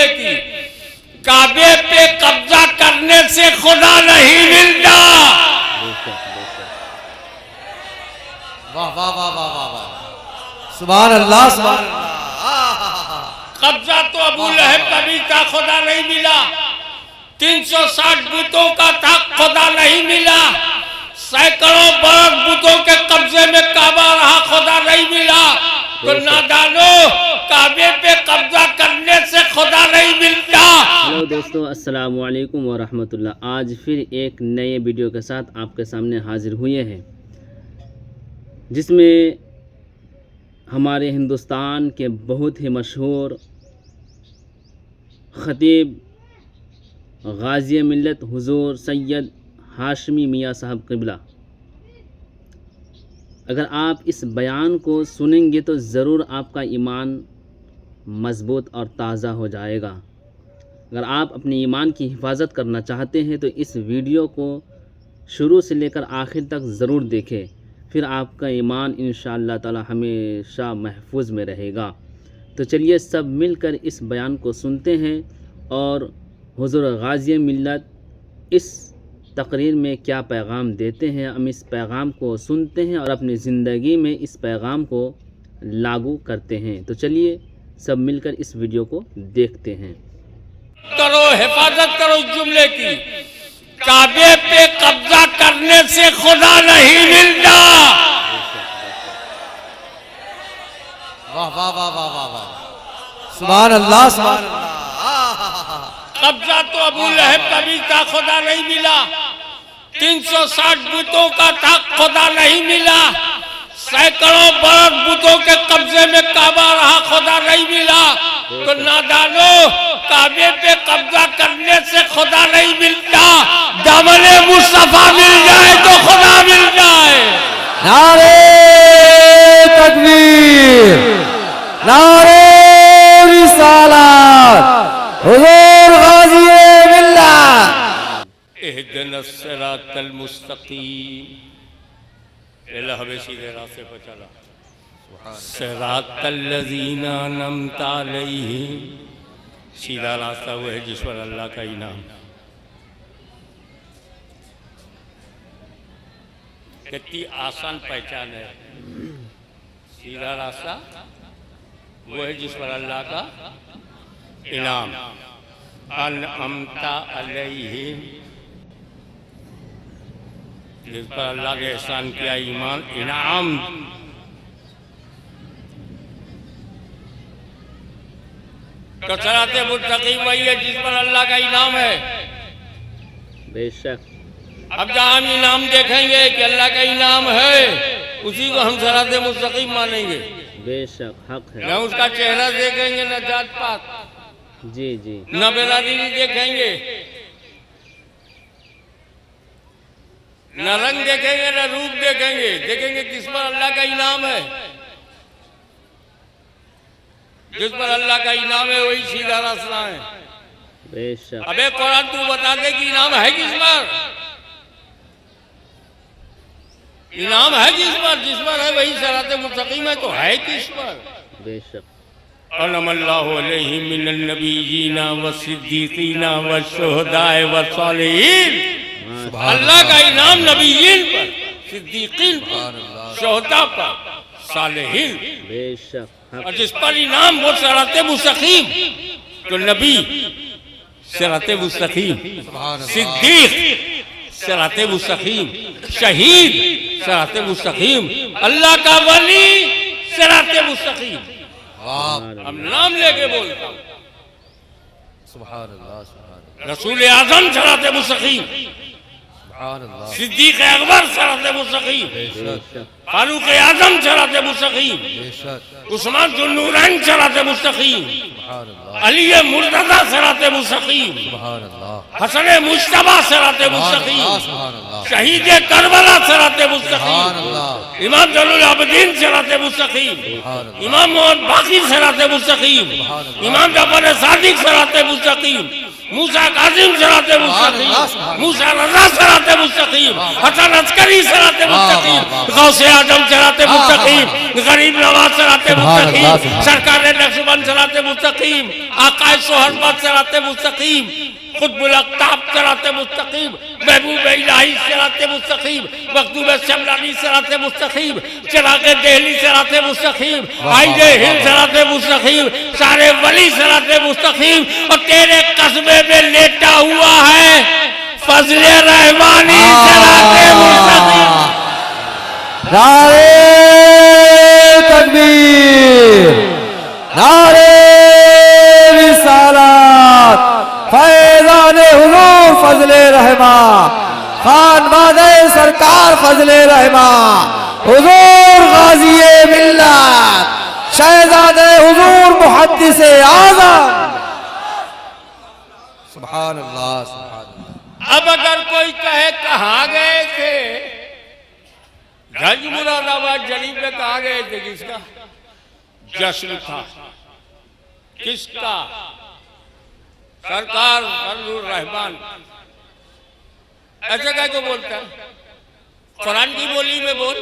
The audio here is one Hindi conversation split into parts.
जुमले की, काबे पे कब्जा करने से खुदा नहीं मिलता। वाह वाह वाह वाह वाह वाह, सुभान अल्लाह सुभान अल्लाह। कब्जा तो अबू लहब का भी था, खुदा नहीं मिला। 360 बुतों का था, खुदा नहीं मिला। सैकड़ों बरस बुतों के कब्जे में काबा रहा, खुदा नहीं मिला। तो नादानो, काबे पे कब्जा करने से खुदा नहीं मिलता। हेलो दोस्तों, अस्सलाम वालेकुम व रहमतुल्लाह। आज फिर एक नए वीडियो के साथ आपके सामने हाजिर हुए हैं, जिसमें हमारे हिंदुस्तान के बहुत ही मशहूर ख़तीब गाज़ी मिल्लत हुज़ूर सैयद हाशमी मियाँ साहब क़िबला, अगर आप इस बयान को सुनेंगे तो ज़रूर आपका ईमान मज़बूत और ताज़ा हो जाएगा। अगर आप अपने ईमान की हिफाजत करना चाहते हैं तो इस वीडियो को शुरू से लेकर आखिर तक ज़रूर देखें, फिर आपका ईमान इंशाअल्लाह ताला हमेशा महफूज में रहेगा। तो चलिए सब मिलकर इस बयान को सुनते हैं और हुज़ूर गाज़ी मिल्लत इस तकरीर में क्या पैगाम देते हैं, हम इस पैगाम को सुनते हैं और अपनी ज़िंदगी में इस पैगाम को लागू करते हैं। तो चलिए सब मिलकर इस वीडियो को देखते हैं। करो, हिफाजत करो इस जुमले की, काबे पे कब्जा करने से खुदा नहीं मिलता। वाह वाह वाह वाह वाह वाह, सुभान अल्लाह सुभान अल्लाह। कब्जा तो अबू लहब का भी था, खुदा नहीं मिला। 360 बुतों का था, खुदा नहीं मिला। सैकड़ों बरस बुतों के कब्जे में काबा रहा, खुदा नहीं मिला। तो नादानो, काबे पे कब्जा करने से खुदा नहीं मिलता। दामने मुस्तफा मिल जाए तो खुदा मिल जाए। नारे तकबीर, नारे रिसालत, हुज़ूर गाज़ी मिल्लत। इहदिनस सिरातल मुस्तकीम, हमें सीधे रास्ते पर चला। सिरातल लज़ीना अनअमता अलैहिम, सीधा रास्ता वो है जिस पर अल्लाह का इनाम। कितनी आसान पहचान है। सीधा रास्ता वो है जिस पर अल्लाह का इनाम। अनअमता अलैहिम, जिस पर अल्लाह के एहसान किया, ईमान इनाम। तो सिराते मुस्तकीम वही है जिस पर अल्लाह का इनाम है। बेशक अब जहाँ हम इनाम देखेंगे कि अल्लाह का इनाम है, उसी को हम सिराते मुस्तकीम मानेंगे। बेशक हक है। न उसका चेहरा देखेंगे, न जात पात, जी जी, न बेरादरी देखेंगे, न रंग देखेंगे, न रूप देखेंगे। देखेंगे किस पर अल्लाह का इनाम है। जिस पर अल्लाह का इनाम है वही सीधा रास्ता है। बेशक। अबे कुरान तू बता दे कि इनाम है किस पर। इनाम है जिस पर है वही सिराते मुस्तकीम है। तो है किस पर। बेशक। अल्लाहु अलैहि मिनन नबिय्यीना व सिद्दीकीना व शुहदाए व सालिहीन। अल्लाह का इनाम नबीयीन पर, सिद्दीकीन पर, शुहदा पर, सालिहीन। बेशक हक। और जिस पर इनाम वो सिराते मुस्तकीम। तो नबी सिराते मुस्तकीम, सिद्दीक सिराते मुस्तकीम, शहीद सिराते मुस्तकीम, अल्लाह का वली सिराते मुस्तकीम। हम नाम लेके बोलता हूँ। सुभान अल्लाह सुभान अल्लाह, रसूल आज़म सिराते मुस्तकीम, सुभान अल्लाह। सिद्दीक अकबर सिराते मुस्तकीम, बेशक फारूक आज़म सिराते मुस्तकीम, बेशक, उस्मान ज़ुन्नूरैन सिराते मुस्तकीम, सुभान अल्लाह अली मुर्तज़ा सिराते मुस्तकीम, सुभान अल्लाह, हसन मुश्तबा सिराते मुस्तकीम, सुभान अल्लाह, शहीद करबला सिराते सुभान मुस्तकीम, अल्लाह, इमाम ज़ैनुल आबिदीन सिराते मुस्तकीम, सुभान अल्लाह, इमाम मोहम्मद बाकी सिराते मुस्तकीम, इमाम जाफर सादिक सिराते मुस्तकीम, मूसा कासिम सिराते मुस्तकीम, मूसा रज़ा सिराते मुस्तकीम, हसन अस्करी सिराते मुस्तकीम, गौसे आजम सिराते मुस्तकीम, गरीब नवाज सिराते मुस्तकीम, सरकार नक्शबंद सिराते मुस्तकीम, आकाए सोहरबत सिराते मुस्तकीम, खुतबुल अख्ताब सिराते मुस्तकीम, महबूब इलाही सिराते मुस्तकीम, मखदूम शमलानी सिराते मुस्तकीम, चिरागे देहली सिराते मुस्तकीम, आइने हिंद सिराते मुस्तकीम, सारे वली सिराते मुस्तकीम, और तेरे कस्बे में लेटा हुआ है फजले रहमानी सिराते मुस्तकीम। नारे तकबीर, नारे रिसालत, फैज़ाने हुजूर फजले रहमान, खानवादे सरकार फजले रहमान, हुजूर गाज़ीए मिल्लत, शहज़ादे हुजूर मुहद्दिसे आज़म। सुभान अल्लाह, सुभान अल्लाह। अब अगर कोई कहे कहाँ गए थे, गंज मुरादाबाद जलीब में कहा गए थे, किसका जश्न था, किसका, सरकार फजलुर रहमान। ऐसे कह को बोलता है, कुरान की बोली में बोल।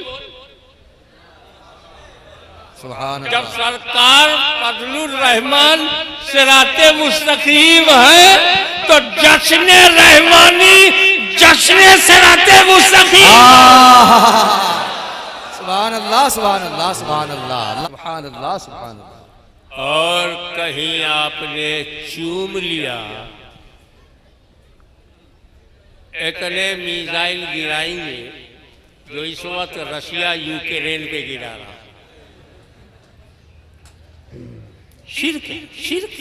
सुभान जब अल्लाह। सरकार फजलुर रहमान सिराते मुस्तकीम है तो जश्न रहमानी जश्न सिराते मुस्तकीम। सुभान अल्लाह, सुभान अल्लाह, सुभान अल्लाह, सुभान अल्लाह, सुभान अल्लाह। और कहीं आपने चूम लिया, इतने मिसाइल गिराएंगे जो इस वक्त रशिया यूक्रेन पे गिरा रहा। शिर्क है, शिर्क।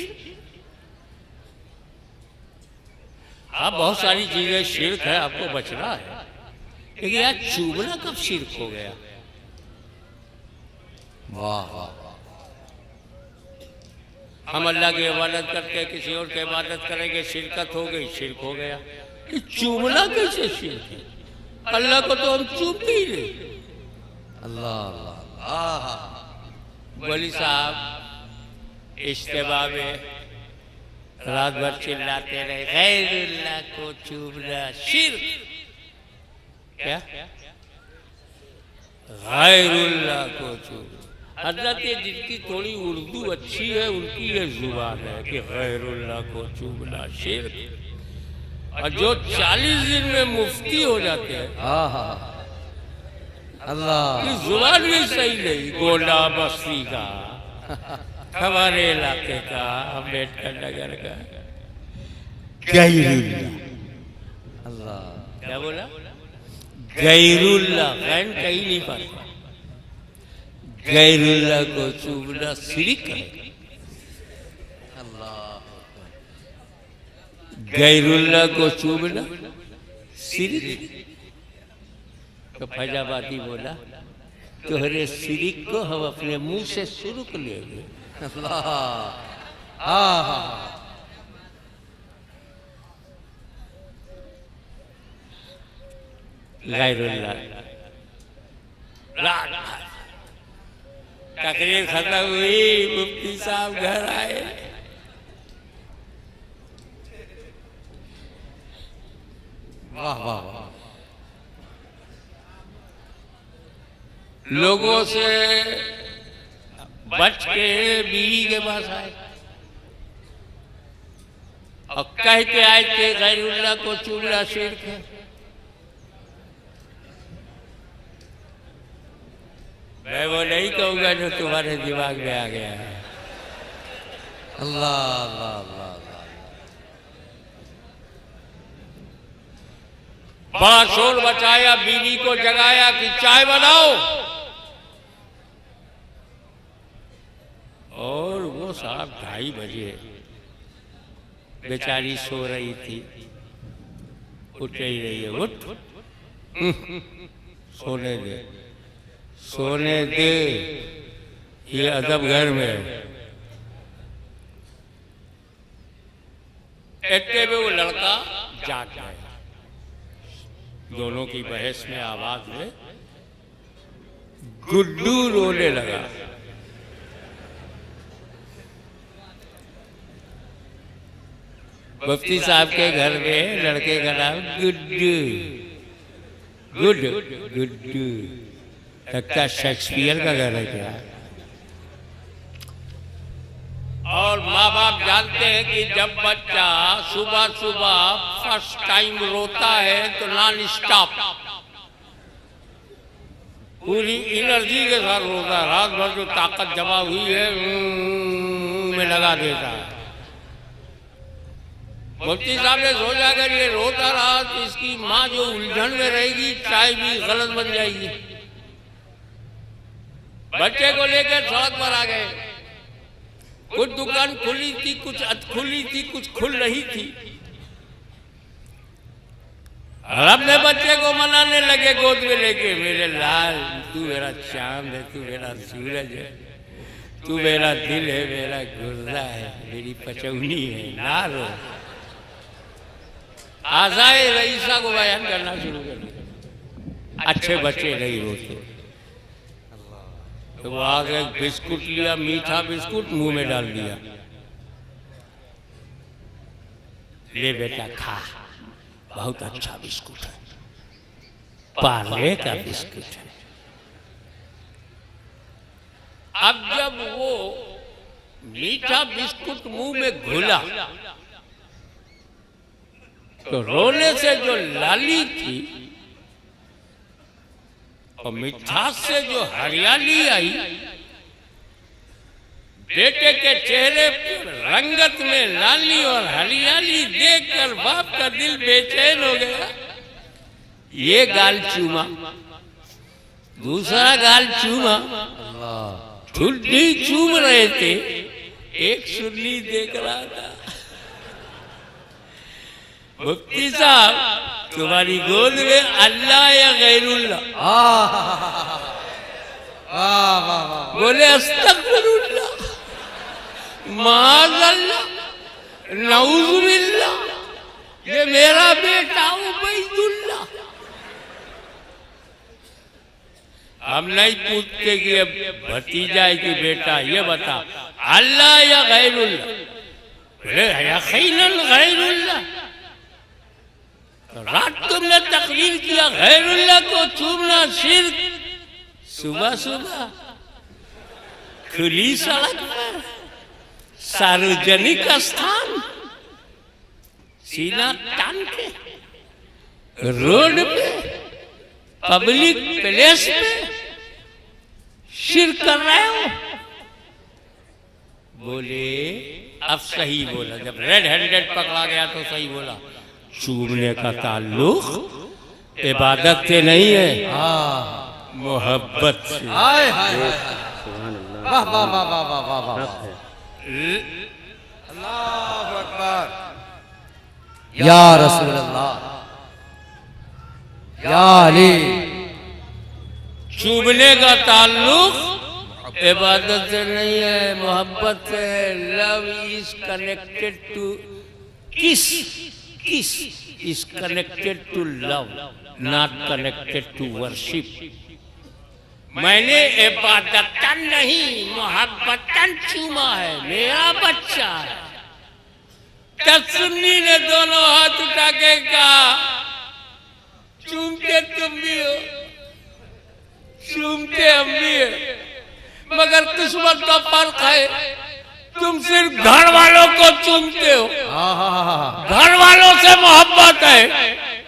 हाँ, बहुत सारी चीजें शिर्क है, आपको बचना है, लेकिन यार चूमना कब शिर्क हो गया? वाह वाह। हम अल्लाह की इबादत करके किसी और की इबादत करेंगे, शिरकत हो गई, शिर्क हो गया। ये चूमना कैसे शिर्क है? अल्लाह को तो हम चूमते ही नहीं। अल्लाह अल्लाह। वली साहब इज्तिमा में रात भर चिल्लाते रहे, गैरुल्लाह को चूमना शिर्क। क्या? गैरुल्लाह को चूमना। हजरत जिनकी थोड़ी उर्दू अच्छी है उनकी ये जुबान है कि गैरुल्लाह को चूमना शिर्क। और जो 40 दिन में मुफ्ती हो जाते हैं, अल्लाह, की जुबान भी सही नहीं। गोंडा बस्ती का, हमारे इलाके का, अम्बेडकर नगर का, गैरुल्लाह। अल्लाह। क्या बोला? गैरुल्लाह, गैर कहीं नहीं पाता। गैरुल्लाह को चूमना शिर्क है। अल्लाह। गैरुल्लाह को चूमना शिर्क। तो फैजाबादी बोला, तोहरे शिर्क को हम अपने मुंह से सुरुक लेंगे। अल्लाह। हाँ। गैरुल्लाह। तकरीर खत्म हुई, मुफ्ती साहब घर आए। वाह वाह वाह। लोगों से बच के बीवी के पास आए और कहते आए कि गैरुल्लाह को चूमना शिर्क है। मैं वो नहीं कहूंगा जो तुम्हारे दिमाग में आ गया है। अल्लाह अल्लाह अल्लाह। बड़ा शोर बचाया, बीवी को जगाया कि चाय बनाओ, और वो साहब 2:30 बजे बेचारी सो रही थी, उठ ही रही है। उठ, सोने दे, सोने दे, ये अदब घर में है। इतने में वो लड़का जाग गया। दोनों की बहस में आवाज में गुड्डू रोने लगा। मुफ्ती साहब के घर में लड़के का नाम गुड्डू। गुड्डू लगता शेक्सपियर का घर है क्या? और माँ बाप जानते हैं कि जब बच्चा सुबह सुबह फर्स्ट टाइम रोता है तो नॉन स्टॉप पूरी एनर्जी के साथ रोता है, रात भर जो ताकत जमा हुई है में लगा देता है। मुफ्ती साहब ने सोचा अगर ये रोता रहा तो इसकी माँ जो उलझन में रहेगी चाय भी गलत बन जाएगी। बच्चे को लेकर सड़क पर आ गए। कुछ दुकान खुली थी, कुछ खुली थी, कुछ खुल रही थी। और अपने बच्चे को मनाने लगे गोद में लेके, मेरे लाल तू मेरा चांद है, तू मेरा सूरज है, तू मेरा दिल है, मेरा गुर्दा है, मेरी पचौनी है, ना रो। आज़ाए रईसा को बयान करना शुरू कर दिया। अच्छे बच्चे नहीं रोते। तो वो आगे एक बिस्कुट लिया, मीठा बिस्कुट मुंह में डाल दिया, ले बेटा खा, बहुत अच्छा बिस्कुट है, पार्ले का बिस्कुट है। अब जब वो मीठा बिस्कुट मुंह में घुला तो रोने से जो लाली थी और मिठास से जो हरियाली आई, बेटे के चेहरे पर रंगत में लाली और हरियाली देखकर बाप का दिल बेचैन हो गया। ये गाल चूमा, दूसरा गाल चूमा, ठुड्डी चूम रहे थे, एक सुरली देख रहा था। मुफ्ती साहब तुम्हारी गोद में अल्लाह या गैरुल्लाह? बोले अस्तगफिरुल्लाह, माज़अल्लाह, नऊज़ुबिल्लाह, ये मेरा बेटा उबैदुल्लाह। हम नहीं पूछते कि अब भतीजा है कि बेटा, ये बता अल्लाह या गैरुल्लाह? बोले यकीनन गैरुल्लाह। रात तुमने तकरीर किया गैरुल्लाह को चूमना शिर्क, सुबह सुबह खुली सड़क पर सार्वजनिक स्थान सीना तान के रोड पे पब्लिक प्लेस पे शिर्क कर रहे हो। बोले अब सही बोला, जब रेड हैंडेड पकड़ा गया तो सही बोला। चूमने का ताल्लुक इबादत से नहीं है, मोहब्बत से। वाह वाह वाह वाह वाह वाह वाह, अल्लाहु अकबर, या रसूल अल्लाह, या अली। चूमने का ताल्लुक इबादत से नहीं है, मोहब्बत से। Love is connected to kiss, kiss is connected to love, not connected to worship. मैंने इबादतन नहीं मोहब्बतन चूमा है, मेरा बच्चा है। तब सुन्नी ने दोनों हाथ उठा के कहा चूमते तुम भी हो, चूमते हम भी है, मगर किस्मत का फर्क है, तुम सिर्फ घर वालों को चूमते हो, घर वालों से मोहब्बत है,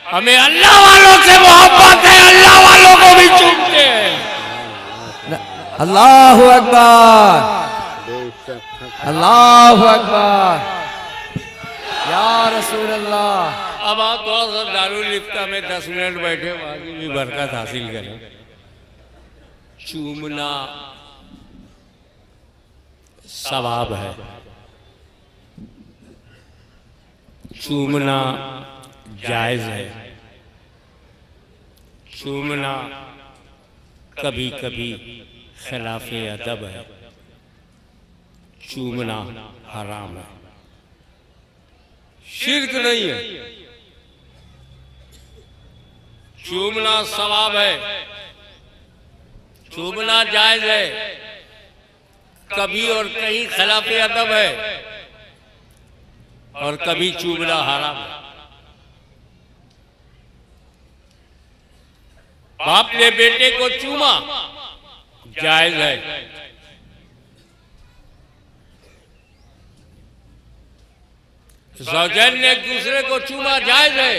हमें अल्लाह वालों से मोहब्बत है, अल्लाह वालों को भी चूमते हैं। अल्लाहु अकबर, अल्लाहु अकबर, या रसूल अल्लाह। अब आप थोड़ा सा दारुल इफ्ता में 10 मिनट बैठे, आगे भी बरकत हासिल करें। चूमना सवाब है, चूमना जायज है, चूमना कभी कभी खिलाफे अदब है, चूमना हराम है, शिर्क नहीं है। चूमना सवाब है, चूमना जायज है, कभी और कहीं खिलाफे अदब है, और कभी चूमना हराम है। बाप ने बेटे को चूमा, जायज है, सौजन ने एक दूसरे को चूमा जायज है।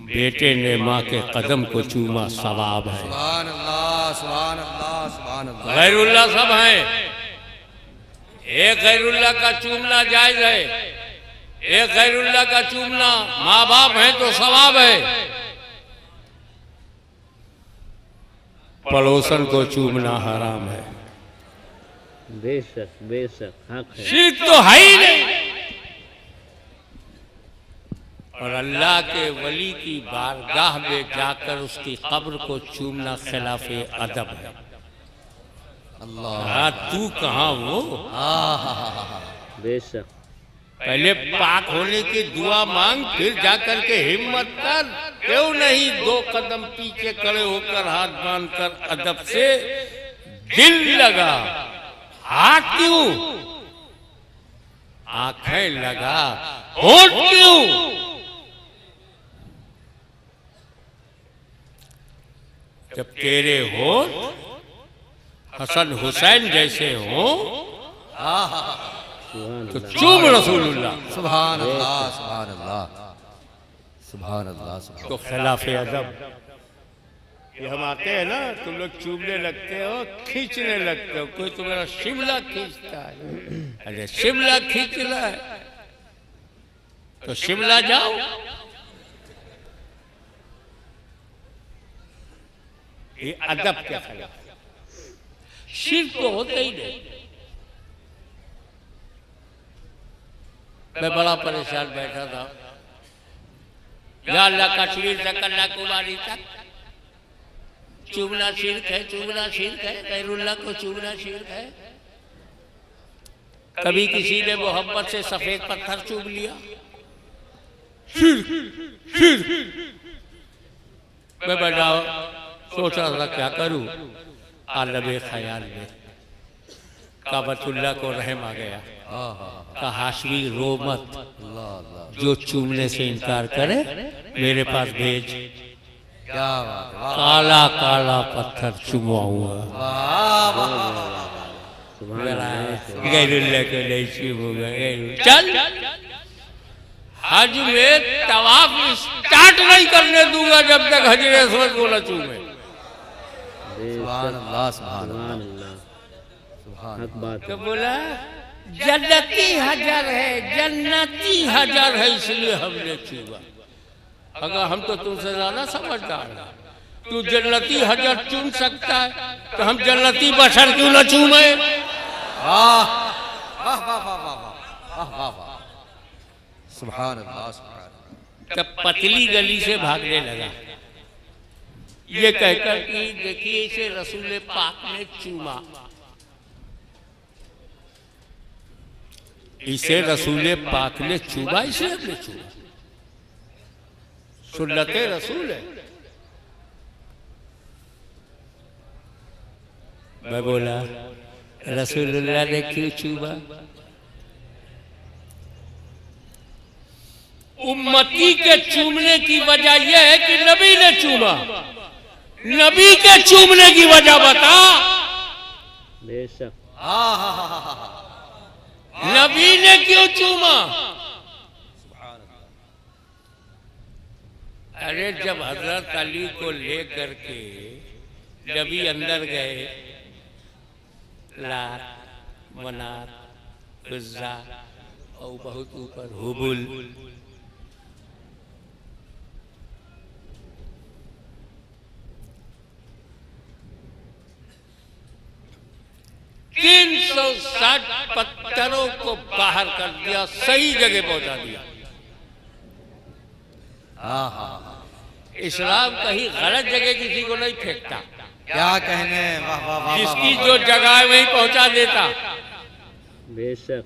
बेटे ने माँ के कदम को चूमा सवाब है। सुभान अल्लाह, सुभान अल्लाह, सुभान अल्लाह। गैरुल्लाह सब हैं, एक गैरुल्लाह का चूमना जायज है, एक गैरुल्लाह का चूमना माँ बाप है तो सवाब है। पड़ोसन को चूमना हराम है। बेशक बेशक हक है। शिर्क तो है ही नहीं। और अल्लाह के वली की बारगाह में जाकर उसकी कब्र को चूमना खिलाफे अदब है। अल्लाह, तू कहाँ वो? बेशक। पहले पाक होने की दुआ मांग, फिर जाकर के हिम्मत कर। क्यों नहीं 2 कदम पीछे खड़े होकर हाथ बांधकर अदब से दिल लगा, हाथ क्यों, आंखें लगा, होठ क्यों? जब तेरे होठ हसन हुसैन जैसे हो तो चूम रसूलुल्लाह। सुभान अल्लाह, सुभान अल्लाह, सुभान अल्लाह, सुभान। तो खिलाफे अदब। ये हम आते हैं ना, तुम लोग चूमने लगते हो, खींचने लगते हो। कोई तुम्हारा शिमला खींचता है, अरे शिमला खींचना है तो शिमला जाओ। ये अदब के खिलाफ। शिर्क तो होता ही नहीं। मैं बड़ा परेशान बैठा था, या अल्लाह कश्मीर से कन्याकुमारी तक चूमना शिर्क है, चूमना शिर्क है, गैरुल्लाह को चूमना शिर्क है। कभी किसी ने मोहब्बत से सफेद पत्थर चूम लिया, शिर्क शिर्क। मैं बैठा सोच रहा था क्या करूं, आलम ख्याल में काबतुल्लाह को रहम आ गया। कहा हाशमी रो मत, जो चूमने से इनकार करे मेरे पास भेज। क्या बात है, काला काला पत्थर चुमा हुआ, गैरुल्लाह को नहीं चूमूंगा। चल हज में तवाफ स्टार्ट नहीं करने दूंगा जब तक हजरे अस्वद को न चूमे। सुभान अल्लाह, सुभान अल्लाह, हक बात तो है। बोला जन्नती हजर है, जन्नती हजर है, इसलिए हमने चूमा। अगर हम तो तुमसे ज्यादा समझदार हैं, तू जन्नती हजर चूम सकता है तो हम जन्नती बशर क्यों न चूमे? वाह वाह वाह वाह वाह वाह वाह वाह, सुभान अल्लाह, सुभान। तब पतली गली से भागने लगा, ये कहकर कि देखिए इसे रसूल पाक ने चूमा, इसे रसूल पाक ने चूमा, इसे हमने चूमा। सुन्नते रसूल है। मैं बोला रसूलुल्लाह ने क्यों चूमा? उम्मती के चूमने की वजह यह है कि नबी ने चूमा। नबी के चूमने की वजह बता। बेशक। नबी ने क्यों चूमा? अरे जब हजरत अली को लेकर के नबी अंदर गए, लात, मनात, उज़्ज़ा और बहुत ऊपर हुबुल, 360 पत्थरों को बाहर कर दिया, सही जगह पहुंचा दिया। इस्लाम कहीं गलत जगह किसी को नहीं फेंकता। क्या कहने, वाह वाह वाह, जिसकी जो जगह है वहीं पहुंचा देता। बेशक।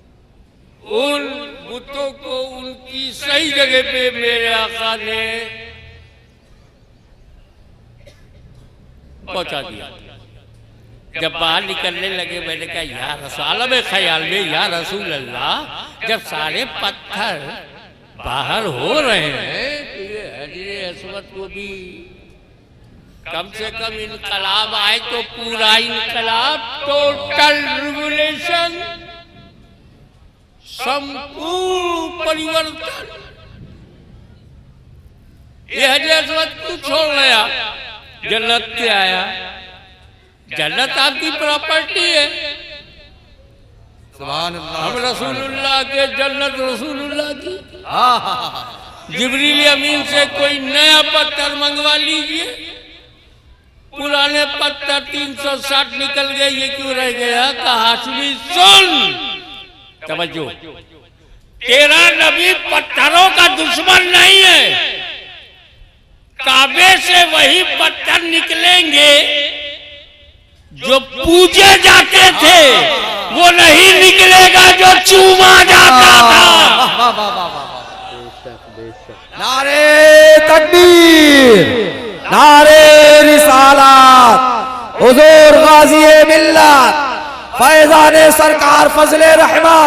उन बुतों को उनकी सही जगह पे मेरे आका ने पहुंचा दिया। जब बाहर निकलने लगे मैंने कहा या रसूल, आलम ख्याल में या रसूल अल्लाह, जब सारे पत्थर बाहर हो रहे हैं तो ये हजरे अस्वद को भी कम से कम इनकलाब आए तो पूरा इनकलाब, टोटल रिवोल्यूशन संपूर्ण परिवर्तन। ये हजरत क्यों छोड़ गया? जन्नत से आया, जन्नत आपकी प्रॉपर्टी है। सुभान अल्लाह। हम रसूलुल्लाह के, जन्नत रसूलुल्लाह की। हाँ हाँ हाँ। जिब्रील अमीन से कोई नया पत्थर मंगवा लीजिए, पुराने पत्थर 360 निकल गए, ये क्यों रह गया? कहा सुनी सुन, तवज्जो, तेरा नबी पत्थरों का दुश्मन नहीं है। काबे से वही पत्थर निकलेंगे जो पूजे जाते थे, वो नहीं निकलेगा जो चूमा जाता था। वाह वाह वाह वाह। बेशक बेशक। नारे तकबीर, नारे रिसालत, हुजूर गाजी मिल्लत, फैजान सरकार फजले रहमा,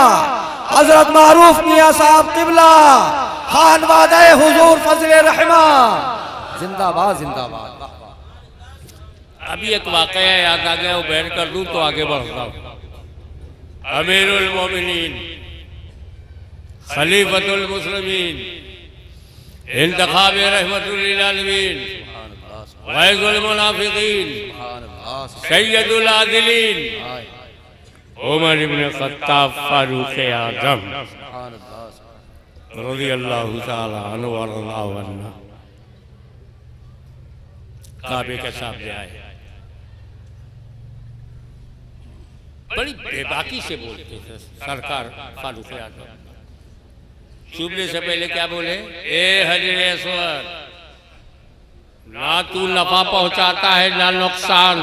हजरत मारूफ मियां साहब किबला, खानवादे हुजूर फजले रहमा, जिंदाबाद जिंदाबाद। अभी एक वाकया याद आ गया, वो बयान कर दूं तो आगे बढ़ता हूं। अमीरुल मोमिनीन, खलीफतुल मुस्लिमीन, इंतखाब रहमतुल लिल आलमीन, गैज़ुल मुनाफिकीन, सैयदुल आदिलीन, उमर इब्न खत्ताब फारूक आज़म रज़ियल्लाहु ताला अन्हु व रज़ियल्लाहु अन्हु काबे के सामने आए। बड़ी बेबाकी से बोलते थे सरकार फारूक आज़म। चुभने से पहले क्या बोले? ए हजरे अस्वद, ना तू नफा पहुंचाता है ना नुकसान,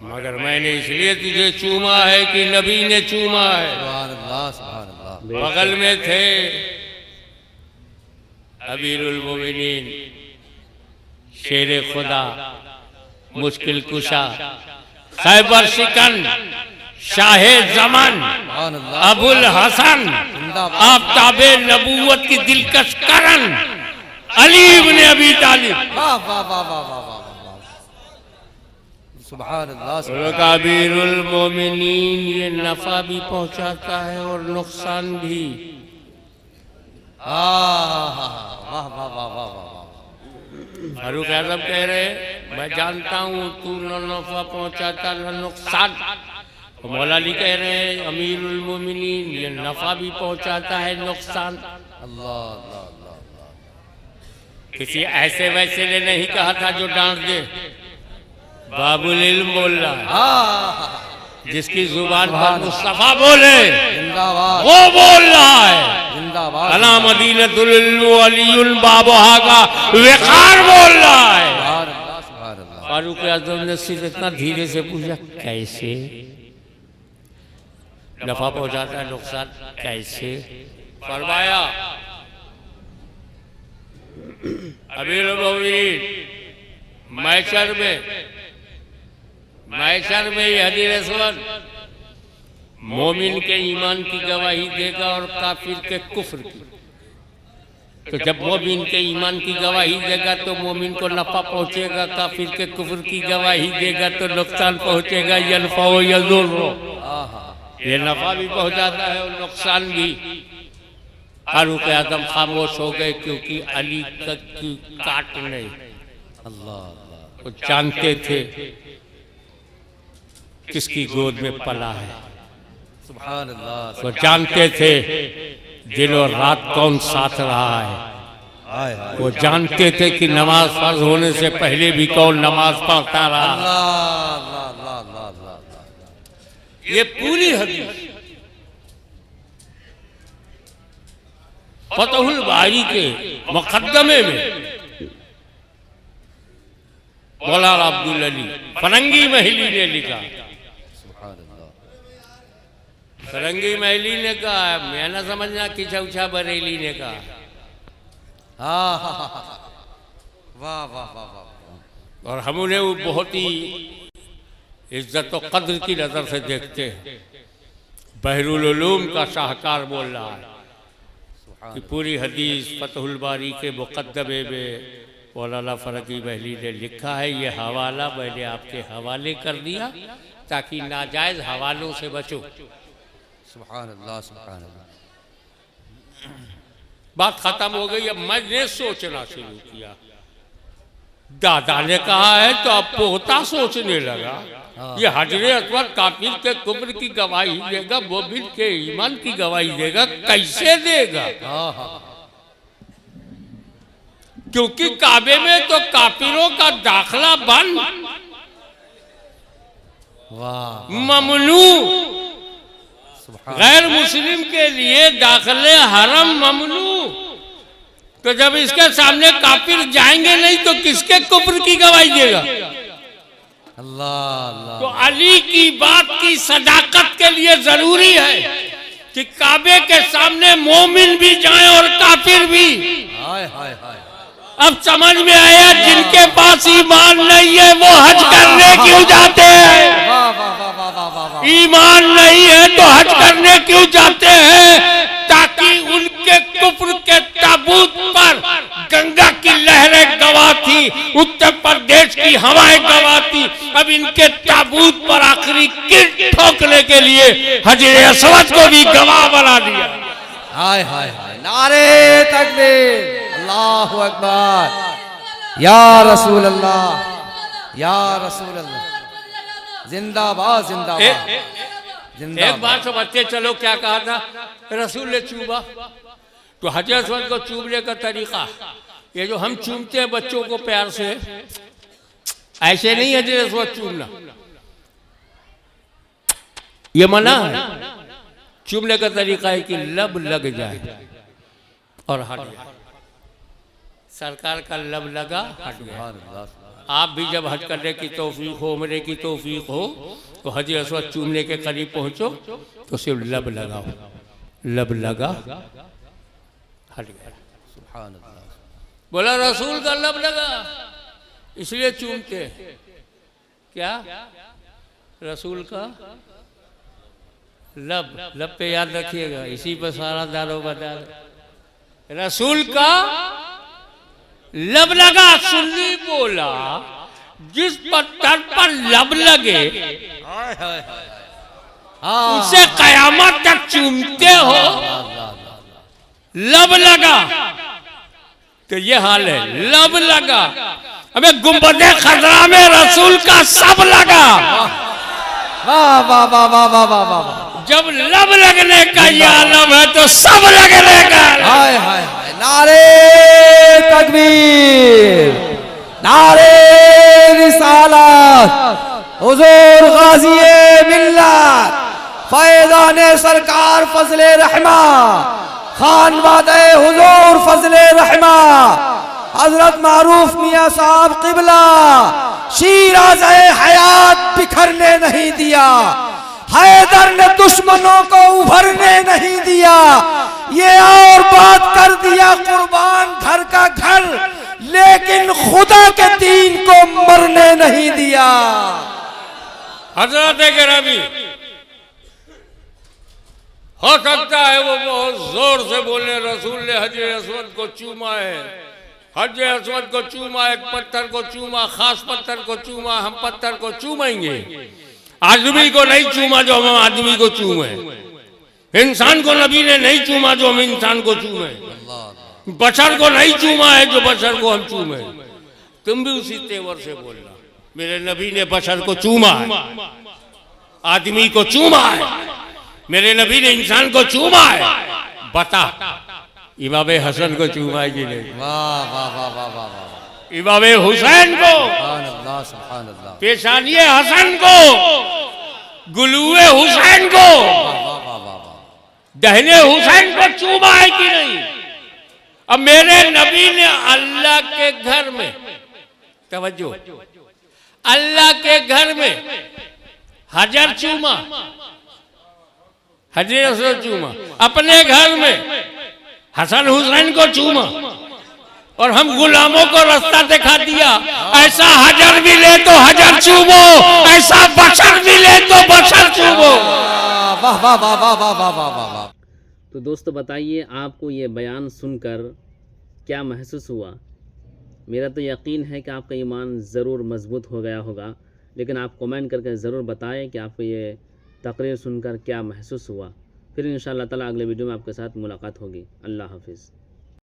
मगर मैंने इसलिए तुझे चूमा है कि नबी ने चूमा है। बगल में थे अमीरुल मोमिनीन, शेरे खुदा, मुश्किल कुशा, खैबर शिकन, शाहे जमान, अबुल हसन, आफ्ताबे नबूवत की दिलकश करन, अली इब्न अबी तालिब। वाह वाह वाह वाह वाह वाह। सुभान अल्लाह। अमीरुल मोमिनीन ये नफा भी पहुंचाता है और नुकसान भी। वाह वाह वाह वाह वाह। फारूक आज़म कह रहे, मैं जानता हूँ तू न नफा पहुंचाता न नुकसान। तो मौला अली कह रहे हैं अमीरुल मोमिनीन ये नफा भी पहुंचाता है नुकसान। अल्लाह अल्लाह अल्लाह। किसी ऐसे वैसे ने नहीं कहा था जो डांट दे। बाबुल इल्म बोल रहा है, जिसकी जुबान पर मुस्तफा बोले जिंदाबाद, वो बोल रहा है। जिंदाबाद। अला मदीनतुल इल्म अलीउल बाबहा का विकार बोल रहा है। सुभान अल्लाह सुभान अल्लाह। फारूक आज़म ने सिर्फ इतना धीरे से पूछा, कैसे नफा पहुंचाता है नुकसान कैसे? फरमाया अमीरुल मोमिनीन मैशर में ये हदीर अस्वद मोमिन के ईमान की गवाही देगा और काफिर के कुफ्र की। तो जब मोमिन के ईमान की गवाही देगा तो मोमिन को नफा पहुंचेगा, काफिर के कुफ्र की गवाही देगा तो नुकसान पहुंचेगा। यनफा व यज़ुर्रु, ये नफा भी पहुंचाता है और नुकसान भी। फारूक आज़म खामोश हो गए क्योंकि अली की काट नहीं। अल्लाह वो जानते थे किसकी गोद में पला है, सुभान अल्लाह। वो जानते थे दिन और रात कौन साथ रहा है, हाय हाय। वो जानते थे कि नमाज फर्ज होने से पहले भी कौन नमाज पढ़ता रहा। अल्लाह अल्लाह अल्लाह अल्लाह अल्लाह। ये पूरी हदीस फतहुल बारी के मुकद्दमे में मौलाना अब्दुल अली फरंगी महली ने लिखा। सुभान अल्लाह। फरंगी महली ने कहा, मैं ना समझना कि चौछा बरेली ने कहा। हाँ वाह वाह वाह वाह। और हम उन्हें वो बहुत ही इज्जत और कद्र की नजर से देखते हैं। बहरुल उलूम का शाहकार बोल रहा है कि पूरी हदीस फतहुल बारी के मुकद्दमे में मौलाना फरंगी महली ने लिखा है। ये हवाला मैंने आपके हवाले कर दिया ताकि नाजायज हवालों से बचो। सुभान अल्लाह, सुभान अल्लाह। बात खत्म हो गई। अब मैंने सोचना शुरू किया। दादा ने कहा है तो अब पोता सोचने लगा। ये हजरे अस्वद काफिर के कुफ्र की गवाही देगा, मोमिन के ईमान की गवाही देगा, कैसे देगा? क्योंकि काबे में तो काफिरों का दाखला बंद, वाह, ममनू। गैर मुस्लिम के लिए दाखले हरम ममनू। तो जब इसके सामने काफिर जाएंगे नहीं तो किसके कुफ्र की गवाही देगा? अल्लाह अल्लाह। तो अली की बात की सदाकत के लिए जरूरी है कि काबे के सामने मोमिन भी जाएं और काफिर भी। हाय हाय हाय। अब समझ में आया, जिनके पास ईमान नहीं है वो हज करने क्यों जाते हैं? वाह वाह वाह वाह वाह वाह वाह। ईमान नहीं है तो हज करने क्यों जाते हैं? ताकि उनके कुफ्र के ताबूत पर गंगा की लहरें गवाह थी, उत्तर प्रदेश की हवाएं गवाह थी। अब इनके ताबूत पर आखिरी कील ठोकने के लिए हजरे अस्वद को भी गवाह बना दिया। हाय हाय हाय। नारे तकबीर, अल्लाहु अकबर, या रसूल अल्लाह, या रसूल अल्लाह। जिंदाबाद जिंदाबाद जिंदाबाद। एक बात समझते चलो, क्या कहा था रसूल ने चूमा? तो हजरत अस्वद को चूमने का तरीका, ये जो हम चूमते हैं बच्चों को प्यार से, ऐसे नहीं हजरत अस्वद चूमना, ये मना है। चूमने का तरीका है कि लब लग जाए और हट जाए। सरकार का लब लगा, हट गया। आप भी जब हज करने की तौफीक हो, उम्रे की तौफीक हो, तो हजरत अस्वद चूमने के करीब पहुंचो तो सिर्फ लब लगाओ, लब लगा, हट गया। सुभान अल्लाह। बोला रसूल का लब लगा इसलिए चूमते। क्या? रसूल का लब, लब पे याद रखिएगा, इसी पर सारा दारो बदार। रसूल का लब लगा। सुन्नी बोला जिस पत्थर पर लब लगे उसे कयामत तक चूमते हो। लब लगा तो ये हाल है, लब लगा। हमें गुंबदे खजरा में रसूल का सब लगा। वाह वाह वाह वाह वाह वाह वाह। जब लब लगने का ये आलम है तो सब लगने का। हाय हाय हाय। नारे तकबीर, नारे रिसालत, हुजूर गाज़ी मिल्लत, फैज़ाने सरकार फजले रहमा, खानवादे हुजूर फजले रहमा, हजरत मारूफ मियाँ साहब किबला, शीराज़े हयात बिखरने नहीं दिया। हैदर ने दुश्मनों को उभरने नहीं दिया। ये और बात कर दिया कुर्बान घर का घर, लेकिन खुदा के दीन को मरने नहीं दिया। हजरत गिरामी, हो सकता है वो बहुत जोर से बोले रसूल ने हजरे अस्वद को चूमा है, हजरे अस्वद को चूमा, एक पत्थर को चूमा, खास पत्थर को चूमा, हम पत्थर को चूमेंगे। आदमी को नहीं चूमा जो हम आदमी को चूमे, इंसान को नबी ने नहीं चूमा जो हम इंसान को चूमे, बशर को नहीं चूमा है जो बशर को हम चूमे। तुम भी उसी तेवर से बोलना, मेरे नबी ने बशर को चूमा है, आदमी को चूमा है, मेरे नबी ने इंसान को चूमा है। बता इमाम हसन को चूमा है कि नहीं? वाह वाह वाह वाह वाह वाह। इमाम हुसैन को, सुभान अल्लाह, सुभान अल्लाह। पेशानिये हसन को, गुलुए हुसैन को, दहने हुसैन को चूमा है कि नहीं? अब मेरे नबी ने अल्लाह के घर में, तवज्जो, अल्लाह के घर में हजर चूमा, हजर चूमा, अपने घर में हसन हुसैन को चूमा, और हम गुलामों को रास्ता दिखा दिया। ऐसा हजर मिले तो हजर चूमो, ऐसा बशर मिले तो बशर चूमो। वाह वाह वाह वाह वाह वाह वाह वाह। तो दोस्तों बताइए आपको ये बयान सुनकर क्या महसूस हुआ? मेरा तो यकीन है कि आपका ईमान ज़रूर मजबूत हो गया होगा, लेकिन आप कमेंट करके ज़रूर बताएं कि आपको ये तकरीर सुनकर क्या महसूस हुआ। फिर इंशाअल्लाह ताला अगले वीडियो में आपके साथ मुलाकात होगी। अल्लाह हाफिज़।